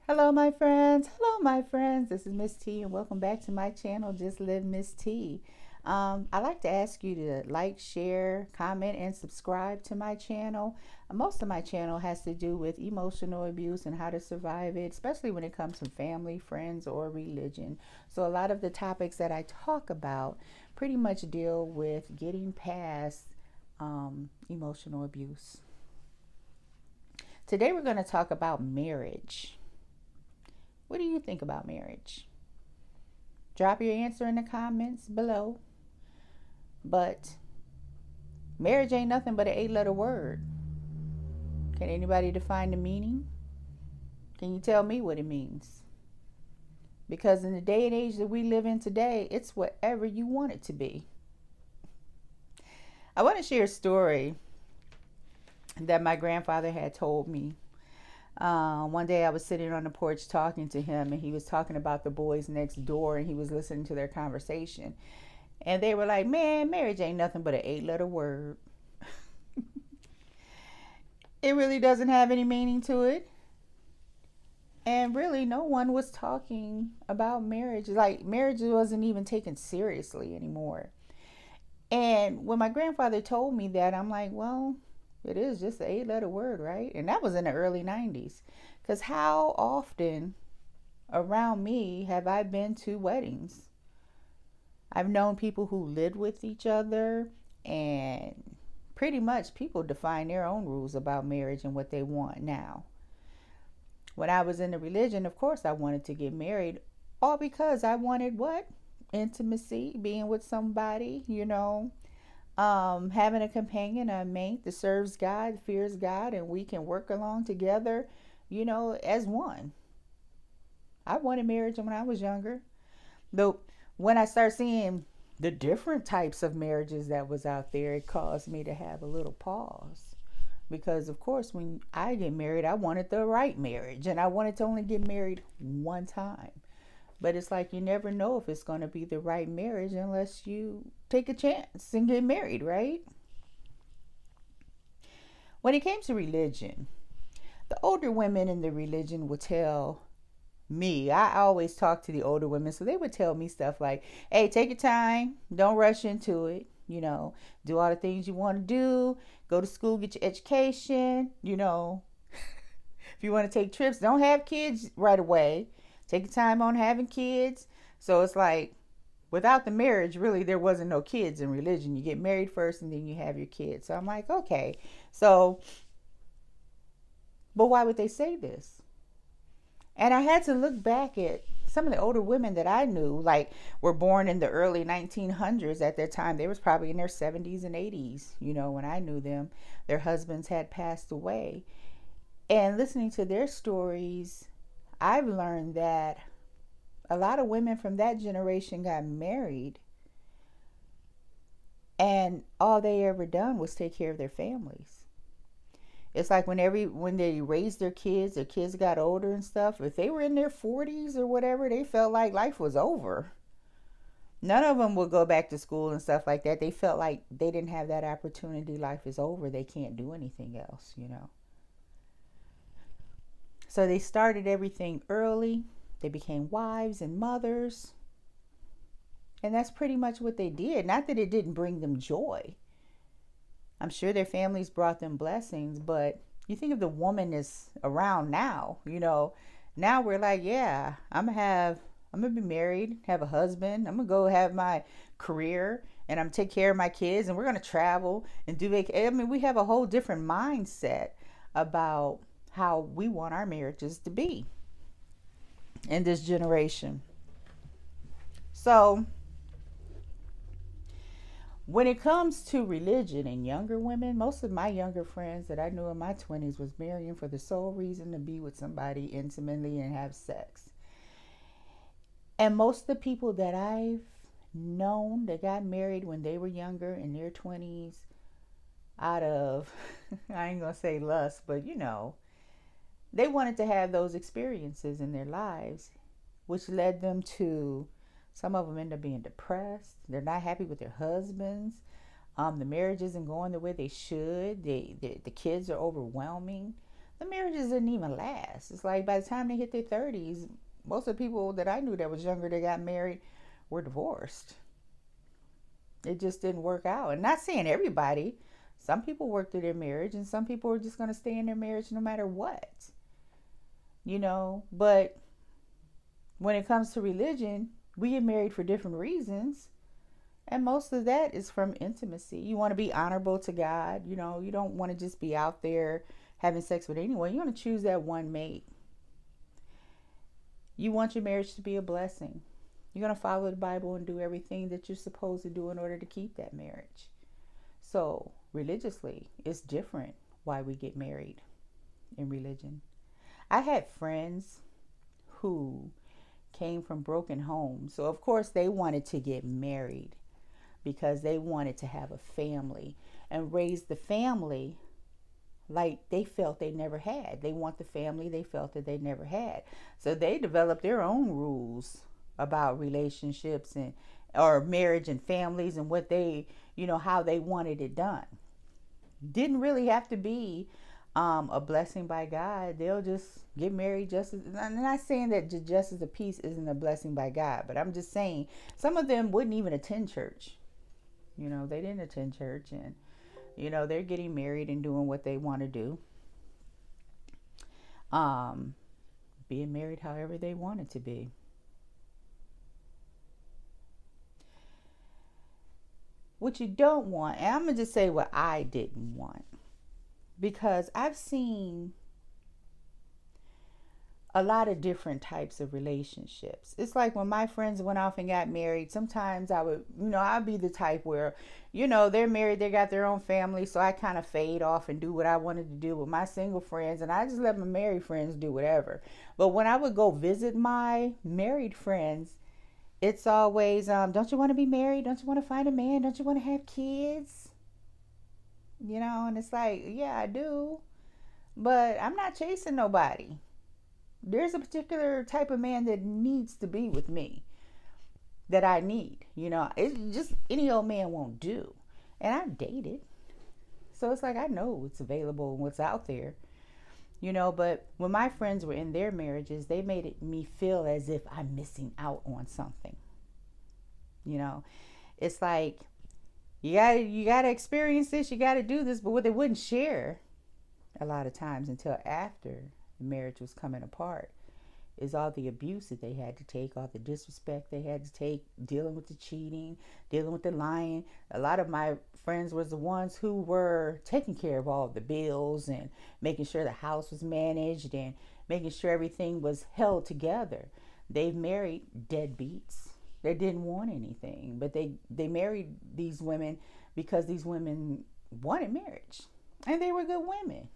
Hello, my friends. Hello, my friends. This is Miss T, and welcome back to my channel, Just Live Miss T. I'd like to ask you to like, share, comment, and subscribe to my channel. Most of my channel has to do with emotional abuse and how to survive it, especially when it comes from family, friends, or religion. So, a lot of the topics that I talk about pretty much deal with getting past emotional abuse. Today, we're going to talk about marriage. What do you think about marriage? Drop your answer in the comments below. But marriage ain't nothing but an 8 letter word. Can anybody define the meaning? Can you tell me what it means? Because in the day and age that we live in today, it's whatever you want it to be. I want to share a story that my grandfather had told me. One day I was sitting on the porch talking to him, and he was talking about the boys next door, and he was listening to their conversation. And they were like, man, marriage ain't nothing but an 8 letter word. It really doesn't have any meaning to it. And really, no one was talking about marriage. Like, marriage wasn't even taken seriously anymore. And when my grandfather told me that, I'm like, well, it is just an 8 letter word, right? And that was in the early 90s. Because how often around me have I been to weddings? I've known people who lived with each other, and pretty much people define their own rules about marriage and what they want now. When I was in the religion, of course, I wanted to get married, all because I wanted what? Intimacy, being with somebody, having a companion, a mate that serves God, fears God, and we can work along together, as one. I wanted marriage when I was younger. Though when I start seeing the different types of marriages that was out there, it caused me to have a little pause. Because of course, when I get married, I wanted the right marriage, and I wanted to only get married one time. But it's like you never know if it's going to be the right marriage unless you take a chance and get married, right? When it came to religion, the older women in the religion would tell me, I always talk to the older women, so they would tell me stuff like, hey, take your time, don't rush into it, do all the things you want to do, go to school, get your education, if you want to take trips, don't have kids right away, take your time on having kids. So it's like, without the marriage, really, there wasn't no kids in religion. You get married first and then you have your kids. So I'm like, okay, so, but why would they say this? And I had to look back at some of the older women that I knew, like were born in the early 1900s. At that time, they was probably in their 70s and 80s, when I knew them. Their husbands had passed away. And listening to their stories, I've learned that a lot of women from that generation got married, and all they ever done was take care of their families. It's like when they raised their kids got older and stuff. If they were in their 40s or whatever, they felt like life was over. None of them would go back to school and stuff like that. They felt like they didn't have that opportunity. Life is over. They can't do anything else. So they started everything early. They became wives and mothers. And that's pretty much what they did. Not that it didn't bring them joy. I'm sure their families brought them blessings, but you think of the woman that's around now, now we're like, yeah, I'm gonna be married, have a husband, I'm gonna go have my career, and I'm gonna take care of my kids, and we're gonna travel and do I mean, we have a whole different mindset about how we want our marriages to be in this generation. So when it comes to religion and younger women, most of my younger friends that I knew in my 20s was marrying for the sole reason to be with somebody intimately and have sex. And most of the people that I've known that got married when they were younger in their 20s, out of, I ain't gonna say lust, but they wanted to have those experiences in their lives, which led them to, some of them end up being depressed. They're not happy with their husbands. The marriage isn't going the way they should. The kids are overwhelming. the marriages didn't even last. It's like by the time they hit their 30s, most of the people that I knew that was younger that got married were divorced. It just didn't work out. And not saying everybody. Some people worked through their marriage and some people are just going to stay in their marriage no matter what. But when it comes to religion, we get married for different reasons. And most of that is from intimacy. You want to be honorable to God. You don't want to just be out there having sex with anyone. You want to choose that one mate. You want your marriage to be a blessing. You're going to follow the Bible and do everything that you're supposed to do in order to keep that marriage. So religiously, it's different why we get married in religion. I had friends who came from broken homes. So of course they wanted to get married because they wanted to have a family and raise the family like they felt they never had. They want the family they felt that they never had. So they developed their own rules about relationships and or marriage and families and what they, how they wanted it done. Didn't really have to be a blessing by God. They'll just get married just as, I'm not saying that just as a piece isn't a blessing by God, but I'm just saying some of them wouldn't even attend church. They didn't attend church and, they're getting married and doing what they want to do. Being married however they want it to be. What you don't want, and I'm going to just say what I didn't want, because I've seen a lot of different types of relationships. It's like when my friends went off and got married, sometimes I would, I'd be the type where, they're married, they got their own family, so I kind of fade off and do what I wanted to do with my single friends, and I just let my married friends do whatever. But when I would go visit my married friends, it's always, don't you want to be married? Don't you want to find a man? Don't you want to have kids? And it's like, yeah, I do. But I'm not chasing nobody. There's a particular type of man that needs to be with me that I need. It's just any old man won't do. And I've dated. So it's like I know what's available and what's out there. But when my friends were in their marriages, they made me feel as if I'm missing out on something. It's like you gotta experience this, you gotta do this, but what they wouldn't share a lot of times until after the marriage was coming apart is all the abuse that they had to take, all the disrespect they had to take, dealing with the cheating, dealing with the lying. A lot of my friends was the ones who were taking care of all of the bills and making sure the house was managed and making sure everything was held together. They've married deadbeats. They didn't want anything, but they married these women because these women wanted marriage. And they were good women,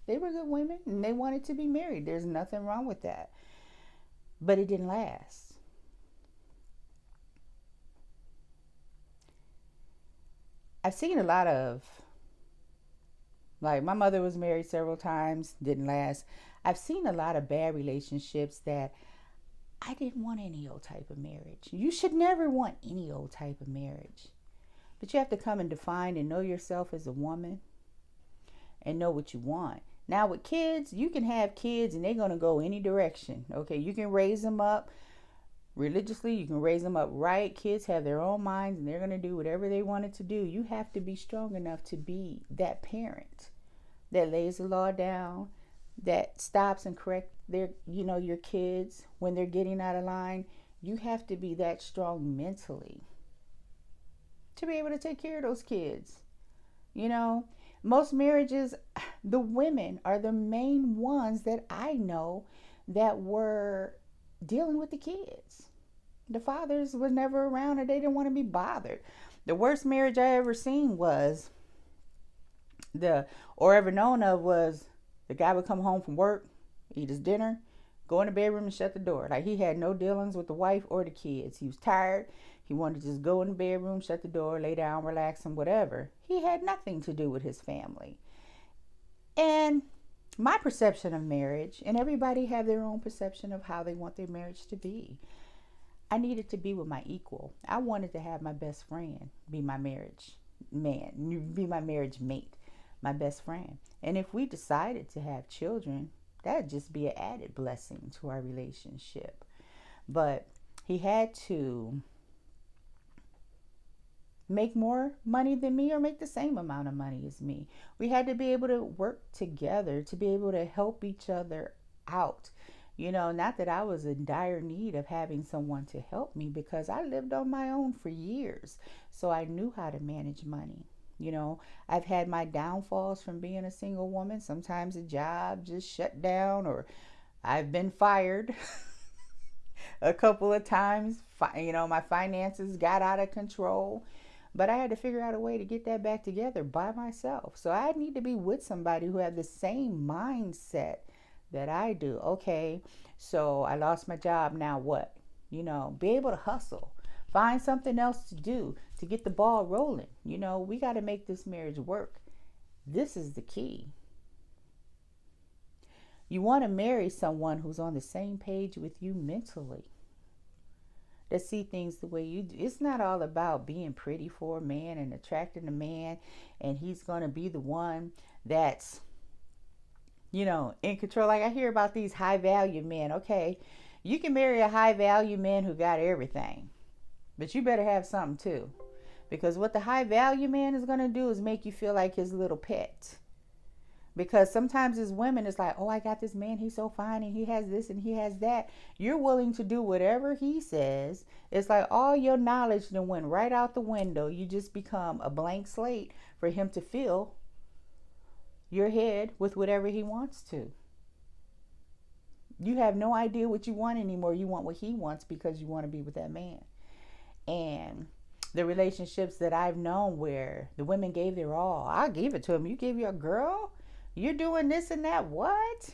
They were good women and they wanted to be married. There's nothing wrong with that. But it didn't last. I've seen a lot of, like, my mother was married several times, didn't last. I've seen a lot of bad relationships that I didn't want any old type of marriage. You should never want any old type of marriage. But you have to come and define and know yourself as a woman and know what you want. Now with kids, you can have kids and they're going to go any direction. Okay, you can raise them up religiously, you can raise them up right. Kids have their own minds and they're going to do whatever they wanted to do. You have to be strong enough to be that parent that lays the law down, that stops and corrects your kids when they're getting out of line. You have to be that strong mentally to be able to take care of those kids. Most marriages, the women are the main ones that I know that were dealing with the kids. The fathers were never around or they didn't want to be bothered. The worst marriage I ever seen was ever known of was the guy would come home from work, eat his dinner, go in the bedroom and shut the door. Like he had no dealings with the wife or the kids. He was tired. He wanted to just go in the bedroom, shut the door, lay down, relax, and whatever. He had nothing to do with his family. And my perception of marriage, and everybody have their own perception of how they want their marriage to be. I needed to be with my equal. I wanted to have my best friend be my marriage man, be my marriage mate. my best friend. And if we decided to have children, that'd just be an added blessing to our relationship. But he had to make more money than me or make the same amount of money as me. We had to be able to work together to be able to help each other out. Not that I was in dire need of having someone to help me, because I lived on my own for years. So I knew how to manage money. I've had my downfalls from being a single woman. Sometimes a job just shut down, or I've been fired a couple of times. My finances got out of control. But I had to figure out a way to get that back together by myself. So I need to be with somebody who have the same mindset that I do. Okay, so I lost my job. Now what? Be able to hustle. Find something else to do to get the ball rolling. We got to make this marriage work. This is the key. You want to marry someone who's on the same page with you mentally, that see things the way you do. It's not all about being pretty for a man and attracting a man, and he's going to be the one that's, in control. Like I hear about these high value men. Okay, you can marry a high value man who got everything, but you better have something too. Because what the high value man is going to do is make you feel like his little pet. Because sometimes as women, it's like, oh, I got this man, he's so fine, and he has this and he has that. You're willing to do whatever he says. It's like all your knowledge then went right out the window. You just become a blank slate for him to fill your head with whatever he wants to. You have no idea what you want anymore. You want what he wants because you want to be with that man. And the relationships that I've known where the women gave their all, I gave it to him. You gave your girl? You're doing this and that. What?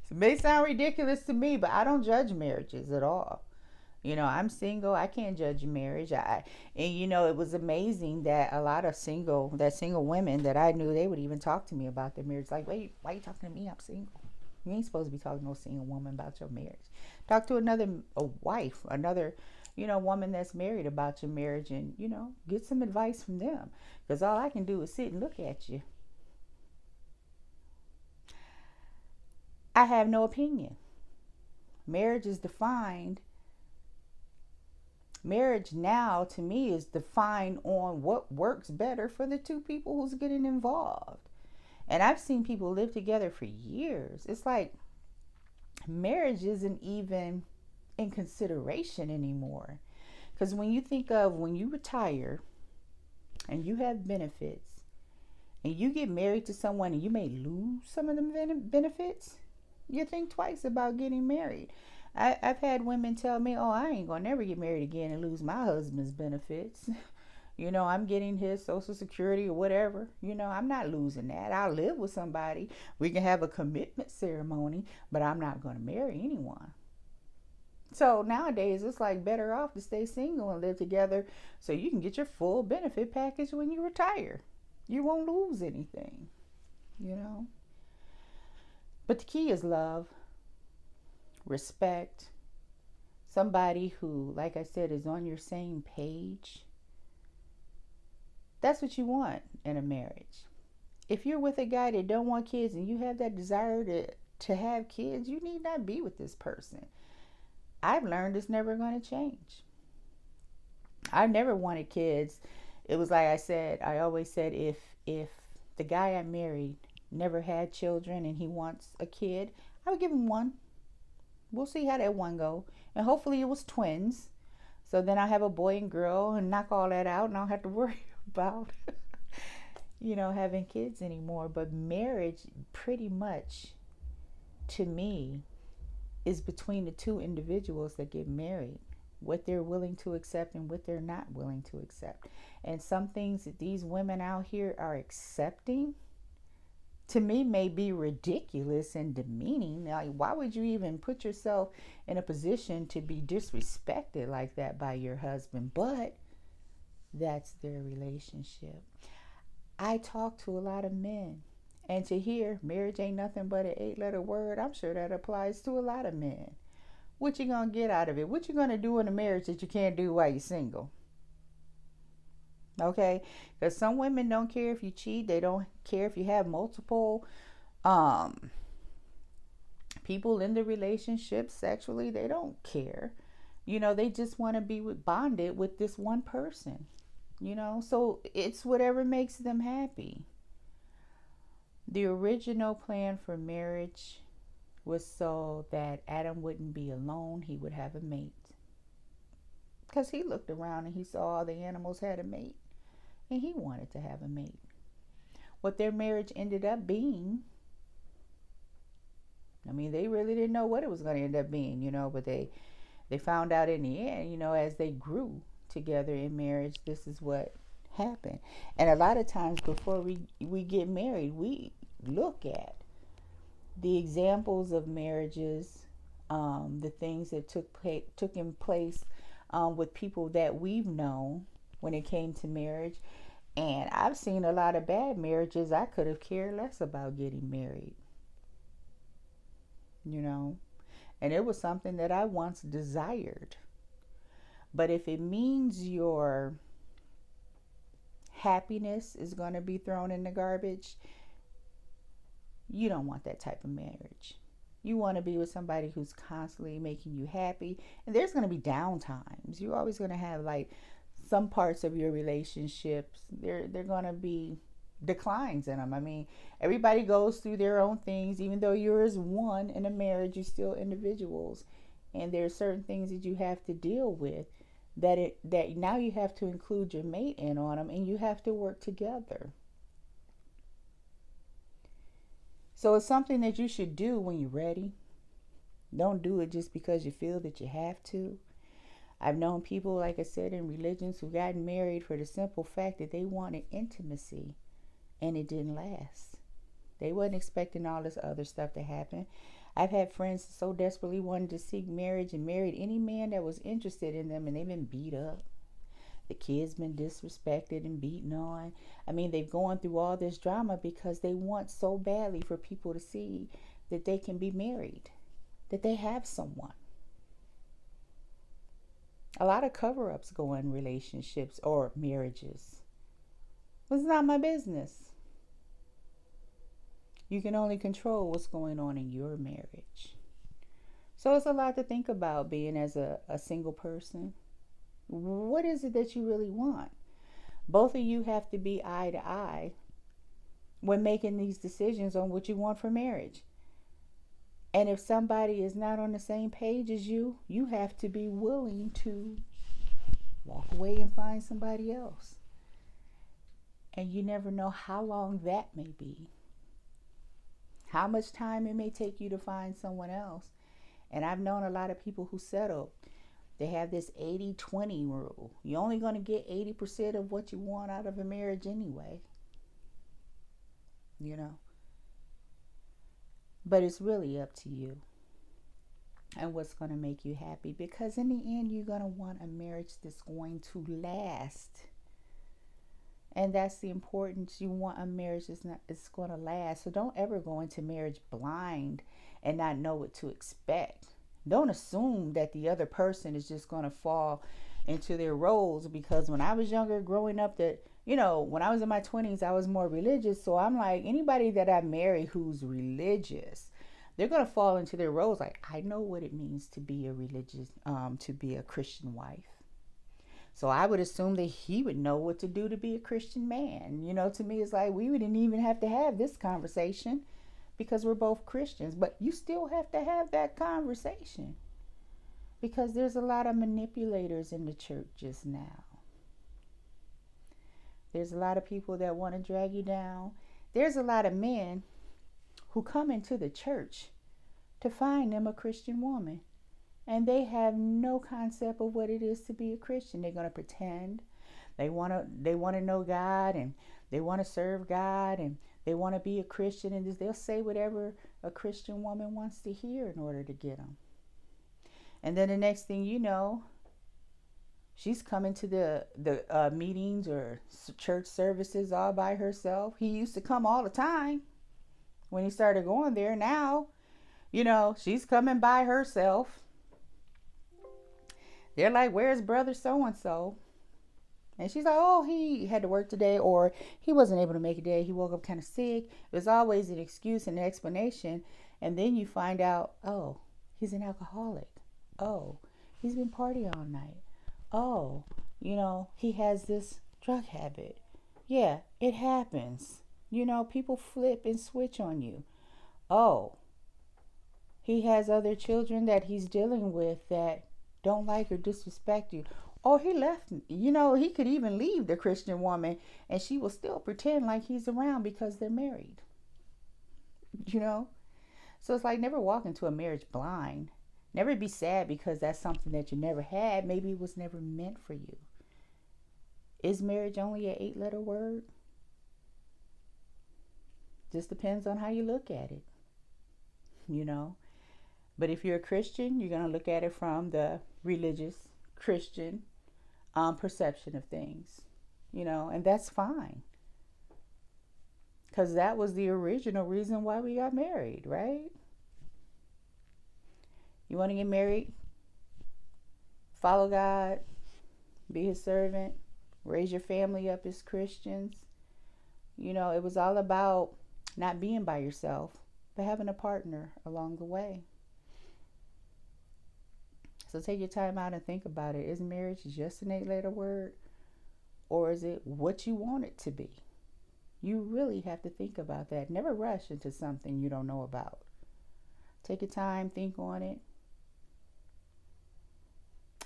It may sound ridiculous to me, but I don't judge marriages at all. I'm single. I can't judge a marriage. It was amazing that a lot of single women that I knew, they would even talk to me about their marriage. Like, wait, why are you talking to me? I'm single. You ain't supposed to be talking to no single woman about your marriage. Talk to a wife, another, woman that's married about your marriage, and, get some advice from them. Because all I can do is sit and look at you. I have no opinion. Marriage now to me is defined on what works better for the two people who's getting involved. And I've seen people live together for years. It's like marriage isn't even in consideration anymore. Because when you think of when you retire and you have benefits and you get married to someone and you may lose some of them benefits, you think twice about getting married. I've had women tell me, oh, I ain't gonna never get married again and lose my husband's benefits. I'm getting his Social Security or whatever. I'm not losing that. I'll live with somebody. We can have a commitment ceremony, but I'm not gonna marry anyone. So nowadays, it's like better off to stay single and live together so you can get your full benefit package when you retire. You won't lose anything, But the key is love, respect, somebody who, like I said, is on your same page. That's what you want in a marriage. If you're with a guy that don't want kids and you have that desire to have kids, you need not be with this person. I've learned it's never going to change. I've never wanted kids. It was like I always said, if the guy I married never had children and he wants a kid, I would give him one. We'll see how that one go. And hopefully it was twins. So then I have a boy and girl and knock all that out and I don't have to worry about, having kids anymore. But marriage pretty much, to me, is between the two individuals that get married. What they're willing to accept and what they're not willing to accept. And some things that these women out here are accepting, to me, may be ridiculous and demeaning. Like, why would you even put yourself in a position to be disrespected like that by your husband? But that's their relationship. I talk to a lot of men, and to hear marriage ain't nothing but an 8-letter word, I'm sure that applies to a lot of men. What you gonna get out of it? What you gonna do in a marriage that you can't do while you're single? Okay, because some women don't care if you cheat. They don't care if you have multiple um people in the relationship sexually. They don't care. They just want to be bonded with this one person. So it's whatever makes them happy. The original plan for marriage was so that Adam wouldn't be alone. He would have a mate. Because he looked around and he saw all the animals had a mate. And he wanted to have a mate. What their marriage ended up being, they really didn't know what it was going to end up being, but they found out in the end, as they grew together in marriage, this is what happened. And a lot of times before we get married, we look at the examples of marriages, the things that took in place with people that we've known when it came to marriage. And I've seen a lot of bad marriages. I could have cared less about getting married, and it was something that I once desired. But if it means your happiness is going to be thrown in the garbage, you don't want that type of marriage. You want to be with somebody who's constantly making you happy. And there's going to be down times. You're always going to have like some parts of your relationships. They're going to be declines in them. Everybody goes through their own things. Even though you're as one in a marriage, you're still individuals. And there are certain things that you have to deal with that now you have to include your mate in on them, and you have to work together. So it's something that you should do when you're ready. Don't do it just because you feel that you have to. I've known people, like I said, in religions who got married for the simple fact that they wanted intimacy, and it didn't last. They wasn't expecting all this other stuff to happen. I've had friends so desperately wanted to seek marriage and married any man that was interested in them, and they've been beat up. The kids been disrespected and beaten on. They've gone through all this drama because they want so badly for people to see that they can be married, that they have someone. A lot of cover-ups go in relationships or marriages. It's not my business. You can only control what's going on in your marriage. So it's a lot to think about being as a single person. What is it that you really want? Both of you have to be eye to eye when making these decisions on what you want for marriage. And if somebody is not on the same page as you, you have to be willing to walk away and find somebody else. And you never know how long that may be, how much time it may take you to find someone else. And I've known a lot of people who settle. They have this 80-20 rule. You're only going to get 80% of what you want out of a marriage anyway. But it's really up to you and what's going to make you happy. Because in the end, you're going to want a marriage that's going to last. And that's the importance. You want a marriage that's going to last. So don't ever go into marriage blind and not know what to expect. Don't assume that the other person is just going to fall into their roles. Because when I was younger, growing up, when I was in my 20s, I was more religious. So I'm like, anybody that I marry who's religious, they're going to fall into their roles. Like, I know what it means to be to be a Christian wife. So I would assume that he would know what to do to be a Christian man. To me, it's like we wouldn't even have to have this conversation because we're both Christians. But you still have to have that conversation because there's a lot of manipulators in the church just now. There's a lot of people that want to drag you down. There's a lot of men who come into the church to find them a Christian woman. And they have no concept of what it is to be a Christian. They're going to pretend. They want to know God, and they want to serve God, and they want to be a Christian. And they'll say whatever a Christian woman wants to hear in order to get them. And then the next thing you know, she's coming to the meetings or church services all by herself. He used to come all the time when he started going there. Now, she's coming by herself. They're like, where's brother so-and-so? And she's like, oh, he had to work today, or he wasn't able to make it today. He woke up kind of sick. There's always an excuse and an explanation. And then you find out, oh, he's an alcoholic. Oh, he's been partying all night. Oh, he has this drug habit. Yeah, it happens. People flip and switch on you. Oh, he has other children that he's dealing with that don't like or disrespect you. Or he left, he could even leave the Christian woman and she will still pretend like he's around because they're married. You know? So it's like never walk into a marriage blind. Never be sad because that's something that you never had. Maybe it was never meant for you. Is marriage only an 8-letter word? Just depends on how you look at it. But if you're a Christian, you're going to look at it from the religious Christian perception of things, and that's fine. Because that was the original reason why we got married, right? You want to get married? Follow God, be his servant, raise your family up as Christians. It was all about not being by yourself, but having a partner along the way. So take your time out and think about it. Is marriage just an 8-letter word? Or is it what you want it to be? You really have to think about that. Never rush into something you don't know about. Take your time, think on it,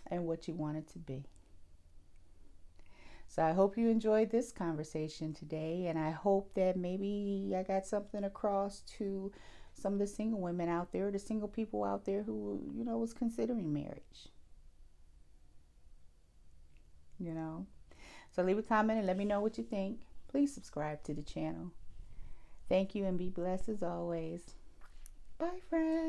and what you want it to be. So I hope you enjoyed this conversation today, and I hope that maybe I got something across to some of the single women out there, the single people out there who, was considering marriage. So leave a comment and let me know what you think. Please subscribe to the channel. Thank you and be blessed as always. Bye, friends.